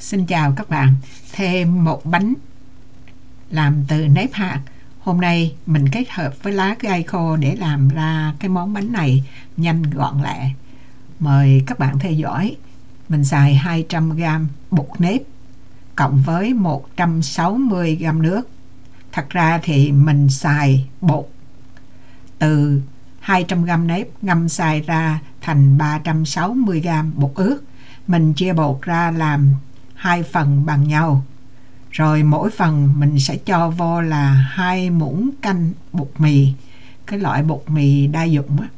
Xin chào các bạn. Thêm một bánh làm từ nếp hạt. Hôm nay mình kết hợp với lá gai khô để làm ra cái món bánh này nhanh gọn lẹ. Mời các bạn theo dõi. Mình xài 200g bột nếp cộng với 160g nước. Thật ra thì mình xài bột từ 200g nếp ngâm xay ra thành 360g bột ướt. Mình chia bột ra làm 2 phần bằng nhau. Rồi mỗi phần mình sẽ cho vô là 2 muỗng canh bột mì, cái loại bột mì đa dụng á.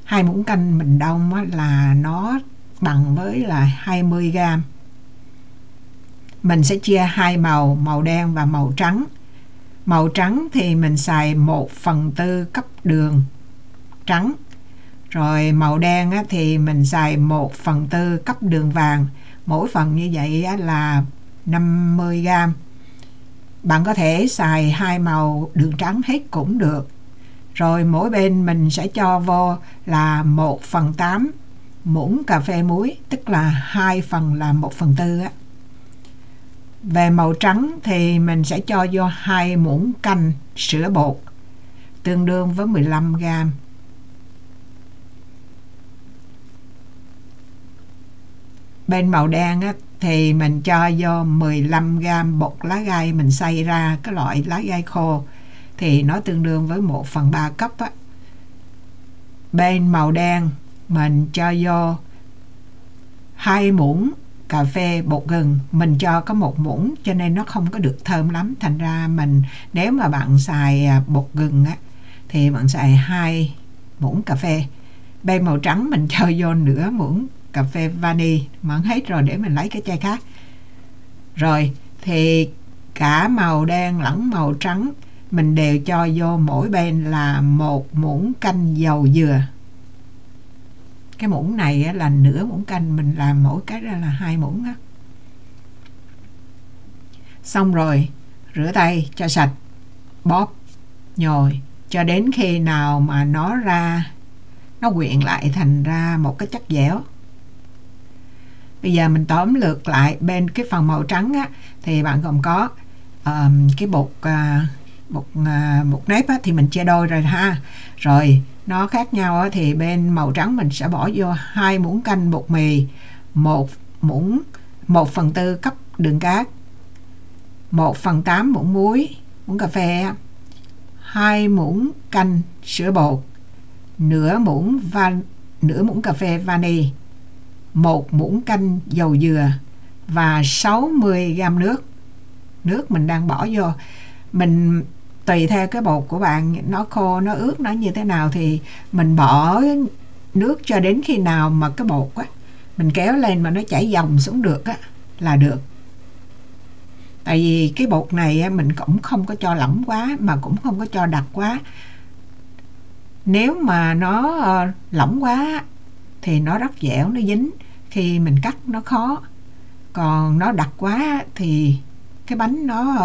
2 muỗng canh mình đông á, là nó bằng với là 20g. Mình sẽ chia hai màu, màu đen và màu trắng. Màu trắng thì mình xài 1/4 cốc đường trắng. Rồi màu đen á, thì mình xài 1/4 cốc đường vàng. Mỗi phần như vậy á, là 50g. Bạn có thể xài hai màu đường trắng hết cũng được. Rồi mỗi bên mình sẽ cho vô là 1/8 muỗng cà phê muối, tức là 2 phần là 1/4 á. Về màu trắng thì mình sẽ cho vô 2 muỗng canh sữa bột, tương đương với 15g. Bên màu đen á, thì mình cho vô 15g bột lá gai mình xay ra, cái loại lá gai khô, thì nó tương đương với 1/3 cốc á. Bên màu đen mình cho vô 2 muỗng cà phê bột gừng. Mình cho có 1 muỗng cho nên nó không có được thơm lắm. Thành ra nếu mà bạn xài bột gừng á, thì bạn xài 2 muỗng cà phê. Bên màu trắng mình cho vô nửa muỗng cà phê vani, mẫn hết rồi để mình lấy cái chai khác. Rồi thì cả màu đen lẫn màu trắng mình đều cho vô mỗi bên là 1 muỗng canh dầu dừa. Cái muỗng này là nửa muỗng canh, mình làm mỗi cái ra là 2 muỗng á. Xong rồi rửa tay cho sạch, bóp nhồi cho đến khi nào mà nó quyện lại thành ra một cái chất dẻo. Bây giờ mình tóm lược lại, bên cái phần màu trắng á, thì bạn gồm có cái bột nếp á, thì mình chia đôi rồi ha. Rồi nó khác nhau á, thì bên màu trắng mình sẽ bỏ vô 2 muỗng canh bột mì, 1/4 cốc đường cát, 1/8 muỗng muối, muỗng cà phê, 2 muỗng canh sữa bột, nửa muỗng cà phê vani, 1 muỗng canh dầu dừa và 60g nước. Nước mình đang bỏ vô, mình tùy theo cái bột của bạn, nó khô, nó ướt, nó như thế nào thì mình bỏ nước cho đến khi nào mà cái bột á, mình kéo lên mà nó chảy dòng xuống được á, là được. Tại vì cái bột này á, mình cũng không có cho lỏng quá mà cũng không có cho đặc quá. Nếu mà nó lỏng quá thì nó rất dẻo, nó dính, khi mình cắt nó khó. Còn nó đặc quá thì cái bánh nó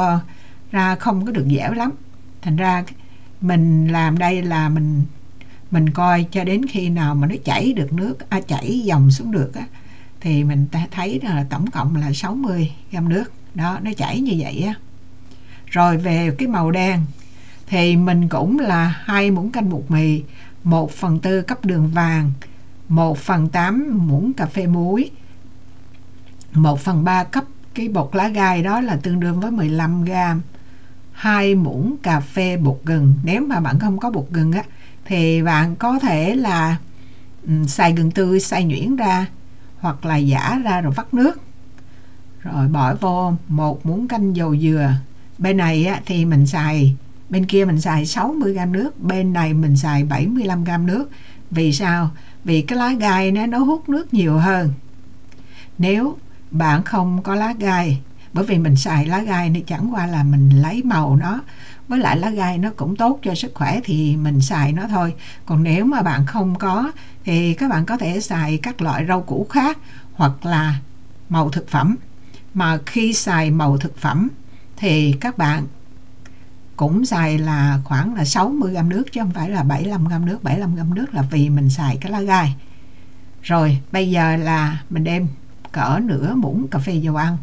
ra không có được dẻo lắm. Thành ra mình làm đây là mình coi cho đến khi nào mà nó chảy được nước, chảy dòng xuống được á, thì mình thấy là tổng cộng là 60g nước. Đó, nó chảy như vậy á. Rồi về cái màu đen thì mình cũng là 2 muỗng canh bột mì, 1/4 cốc đường vàng, 1/8 muỗng cà phê muối, 1/3 cốc cái bột lá gai, đó là tương đương với 15g, 2 muỗng cà phê bột gừng. Nếu mà bạn không có bột gừng á, thì bạn có thể là xay gừng tươi, xay nhuyễn ra hoặc là giã ra rồi vắt nước. Rồi bỏ vô 1 muỗng canh dầu dừa. Bên này á, thì bên kia mình xài 60g nước, bên này mình xài 75g nước. Vì sao? Vì cái lá gai nó hút nước nhiều hơn. Nếu bạn không có lá gai, bởi vì mình xài lá gai này chẳng qua là mình lấy màu nó, với lại lá gai nó cũng tốt cho sức khỏe thì mình xài nó thôi. Còn nếu mà bạn không có thì các bạn có thể xài các loại rau củ khác hoặc là màu thực phẩm. Mà khi xài màu thực phẩm thì các bạn cũng xài là khoảng là 60g nước chứ không phải là 75g nước. 75g nước là vì mình xài cái lá gai. Rồi bây giờ là mình đem cỡ nửa muỗng cà phê dầu ăn.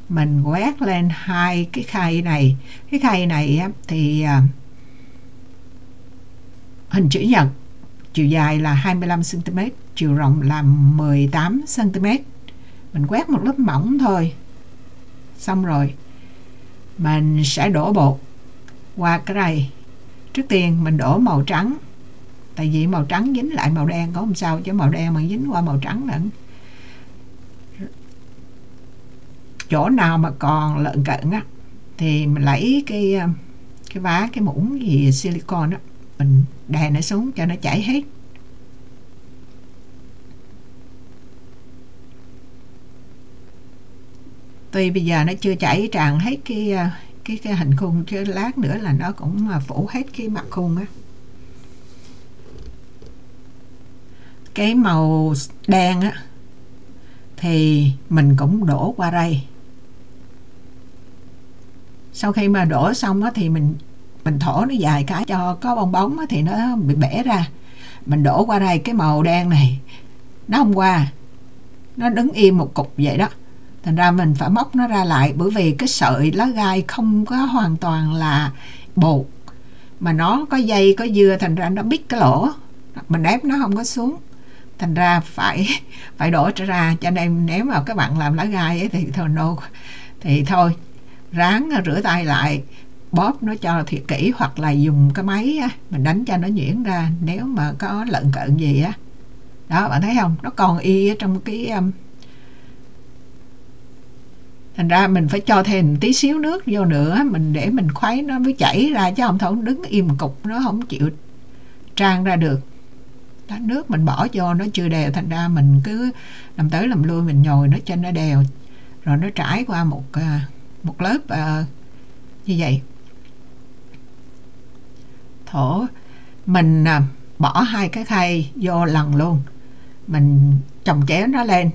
Mình quét lên hai cái khay này. Cái khay này thì hình chữ nhật, chiều dài là 25 cm, chiều rộng là 18 cm. Mình quét một lớp mỏng thôi. Xong rồi mình sẽ đổ bột qua cái này. Trước tiên mình đổ màu trắng, tại vì màu trắng dính lại màu đen có không sao, chứ màu đen mà dính qua màu trắng nữa. Chỗ nào mà còn lợn cận á thì mình lấy cái vá, cái muỗng gì silicon á, mình đè nó xuống cho nó chảy hết. Tuy bây giờ nó chưa chảy tràn hết cái hình khung, chứ lát nữa là nó cũng phủ hết cái mặt khung á. Cái màu đen á thì mình cũng đổ qua đây. Sau khi mà đổ xong á thì mình thổ nó dài cái cho có bong bóng á, thì nó bị bể ra. Mình đổ qua đây, cái màu đen này nó không qua, nó đứng im một cục vậy đó. Thành ra mình phải móc nó ra lại, bởi vì cái sợi lá gai không có hoàn toàn là bột, mà nó có dây có dưa, thành ra nó bít cái lỗ, mình ép nó không có xuống, thành ra phải đổ trở ra. Cho nên nếu mà các bạn làm lá gai ấy, thì thôi ráng rửa tay lại, bóp nó cho thiệt kỹ, hoặc là dùng cái máy á, mình đánh cho nó nhuyễn ra nếu mà có lợn cợn gì á. Đó, bạn thấy không, nó còn y ở trong cái thành ra mình phải cho thêm tí xíu nước vô nữa, mình để mình khuấy nó mới chảy ra, chứ không thôi đứng im một cục nó không chịu tràn ra được. Đó, nước mình bỏ vô nó chưa đều, thành ra mình cứ làm tới làm lui, mình nhồi nó cho nó đều, rồi nó trải qua một lớp như vậy. Thổ mình bỏ hai cái khay vô lần luôn, mình chồng chéo nó lên,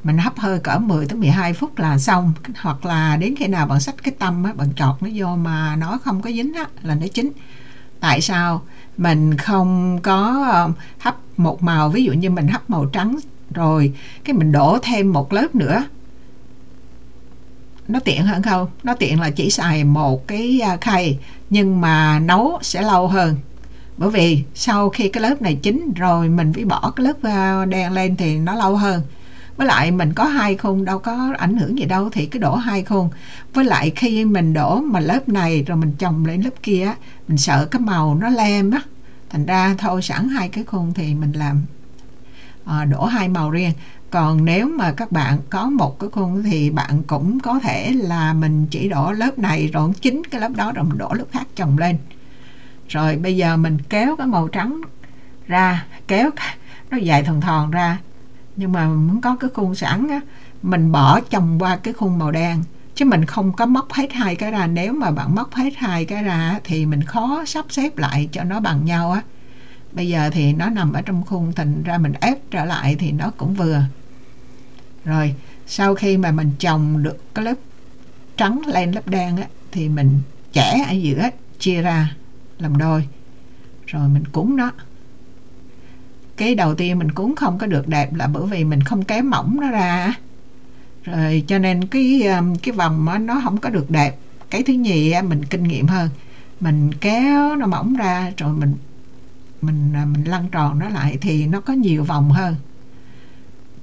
mình hấp hơi cỡ 10 tới 12 phút là xong. Hoặc là đến khi nào bạn xách cái tăm á, bạn chọt nó vô mà nó không có dính á, là nó chín. Tại sao mình không có hấp một màu? Ví dụ như mình hấp màu trắng rồi cái mình đổ thêm một lớp nữa, nó tiện hơn không? Nó tiện là chỉ xài một cái khay, nhưng mà nấu sẽ lâu hơn. Bởi vì sau khi cái lớp này chín rồi mình phải bỏ cái lớp đen lên thì nó lâu hơn. Với lại mình có hai khung đâu có ảnh hưởng gì đâu, thì cứ đổ hai khung. Với lại khi mình đổ mà lớp này rồi mình chồng lên lớp kia, mình sợ cái màu nó lem á, thành ra thôi sẵn hai cái khung thì mình làm đổ hai màu riêng. Còn nếu mà các bạn có một cái khung thì bạn cũng có thể là mình chỉ đổ lớp này rồi chín cái lớp đó rồi mình đổ lớp khác chồng lên. Rồi bây giờ mình kéo cái màu trắng ra, kéo nó dài thòn thòn ra, nhưng mà muốn có cái khung sẵn á, mình bỏ chồng qua cái khung màu đen, chứ mình không có móc hết hai cái ra. Nếu mà bạn móc hết hai cái ra thì mình khó sắp xếp lại cho nó bằng nhau á. Bây giờ thì nó nằm ở trong khung, thành ra mình ép trở lại thì nó cũng vừa. Rồi sau khi mà mình chồng được cái lớp trắng lên lớp đen á, thì mình chẻ ở giữa, chia ra làm đôi, rồi mình cuốn nó. Cái đầu tiên mình cuốn không có được đẹp là bởi vì mình không kéo mỏng nó ra, rồi cho nên cái vòng nó không có được đẹp. Cái thứ nhì mình kinh nghiệm hơn, mình kéo nó mỏng ra rồi mình lăn tròn nó lại thì nó có nhiều vòng hơn.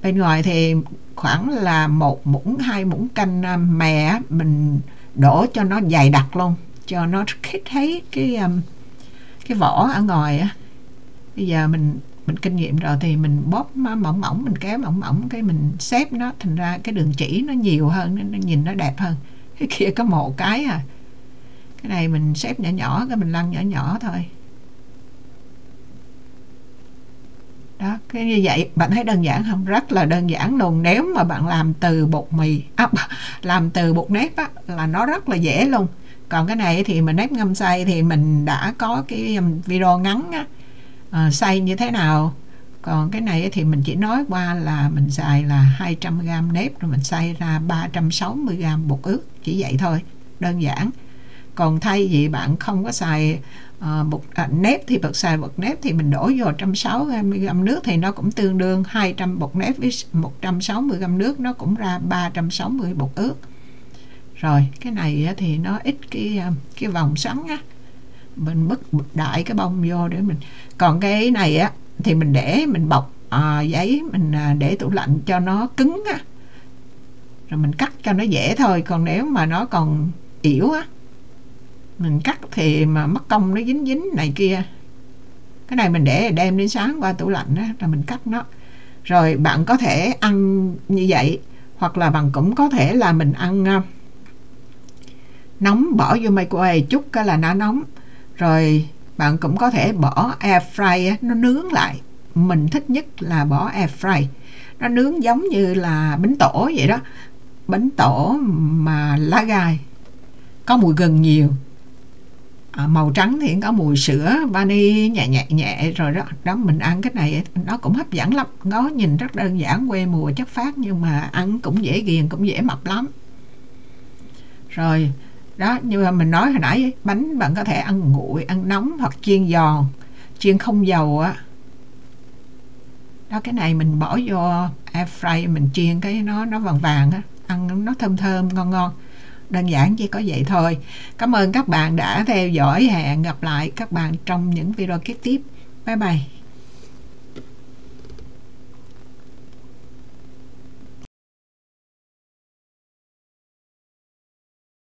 Bên ngoài thì khoảng là 1 muỗng 2 muỗng canh mè mình đổ cho nó dày đặc luôn, cho nó khít thấy cái vỏ ở ngoài á. Bây giờ mình kinh nghiệm rồi thì mình bóp mỏng mỏng, mình kéo mỏng mỏng, cái mình xếp nó, thành ra cái đường chỉ nó nhiều hơn, nó nhìn nó đẹp hơn. Cái kia có một cái cái này mình xếp nhỏ nhỏ, cái mình lăn nhỏ nhỏ thôi. Đó, cái như vậy bạn thấy đơn giản không? Rất là đơn giản luôn. Nếu mà bạn làm từ bột mì làm từ bột nếp á, là nó rất là dễ luôn. Còn cái này thì mình nếp ngâm xay thì mình đã có cái video ngắn á, xay như thế nào. Còn cái này thì mình chỉ nói qua là mình xài là 200g nếp rồi mình xay ra 360g bột ướt, chỉ vậy thôi, đơn giản. Còn thay vì bạn không có xài nếp thì bột xay bột nếp thì mình đổ vô 160g nước thì nó cũng tương đương 200 bột nếp với 160g nước, nó cũng ra 360 bột ướt. Rồi cái này thì nó ít cái vòng xoắn á, mình bứt đại cái bông vô để mình. Còn cái này á thì mình bọc giấy, mình để tủ lạnh cho nó cứng á, rồi mình cắt cho nó dễ thôi. Còn nếu mà nó còn yếu á, mình cắt thì mà mất công nó dính này kia. Cái này mình để đem đến sáng qua tủ lạnh á, là mình cắt nó. Rồi bạn có thể ăn như vậy, hoặc là bạn cũng có thể là mình ăn nóng, bỏ vô microwave chút cái là nó nóng. Rồi bạn cũng có thể bỏ air fry, nó nướng lại. Mình thích nhất là bỏ air fry, nó nướng giống như là bánh tổ vậy đó, bánh tổ mà lá gai, có mùi gừng nhiều, màu trắng thì có mùi sữa vani nhẹ rồi đó. Mình ăn cái này nó cũng hấp dẫn lắm, nó nhìn rất đơn giản, quê mùa chất phác, nhưng mà ăn cũng dễ ghiền, cũng dễ mập lắm. Rồi đó, như mình nói hồi nãy, bánh bạn có thể ăn nguội, ăn nóng hoặc chiên giòn, chiên không dầu á. Đó, cái này mình bỏ vô air fry, mình chiên cái nó vàng vàng á, ăn nó thơm ngon. Đơn giản chỉ có vậy thôi. Cảm ơn các bạn đã theo dõi, hẹn gặp lại các bạn trong những video kế tiếp. Bye bye.